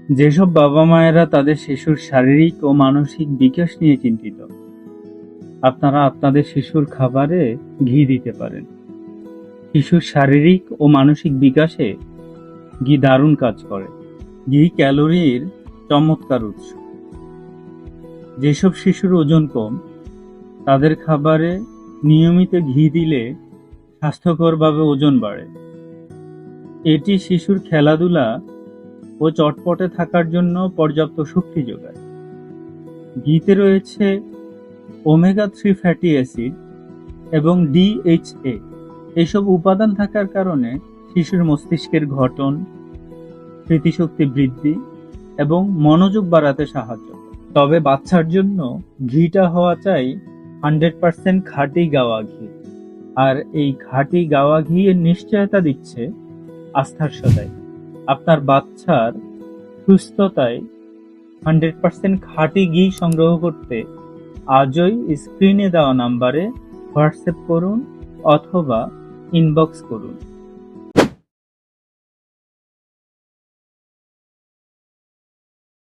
যেসব বাবা-মায়েরা তাদের শিশুর শারীরিক ও মানসিক বিকাশ নিয়ে চিন্তিত, আপনারা আপনাদের শিশুর খাবারে ঘি দিতে পারেন। শিশুর শারীরিক ও মানসিক বিকাশে ঘি দারুণ কাজ করে। ঘি ক্যালোরির চমৎকার উৎস। যেসব শিশুর ওজন কম, তাদের খাবারে নিয়মিত ঘি দিলে স্বাস্থ্যকরভাবে ওজন বাড়ে। এটি শিশুর খেলাধুলা ও চটপটে থাকার জন্য পর্যাপ্ত শক্তি যোগায়। ঘিতে রয়েছে ওমেগা-3 ফ্যাটি অ্যাসিড এবং DHA। এসব উপাদান থাকার কারণে শিশুর মস্তিষ্কের গঠন, স্মৃতিশক্তি বৃদ্ধি এবং মনোযোগ বাড়াতে সাহায্য করে। তবে বাচ্চার জন্য ঘিটা হওয়া চাই 100% খাঁটি গাওয়া ঘি। আর এই খাঁটি গাওয়া ঘি এর নিশ্চয়তা দিচ্ছে আস্থার সদাই। আপনার বাচ্চার সুস্থতায় 100% খাঁটি ঘি সংগ্রহ করতে আজই স্ক্রিনে দেওয়া নাম্বারে হোয়াটসঅ্যাপ করুন অথবা ইনবক্স করুন।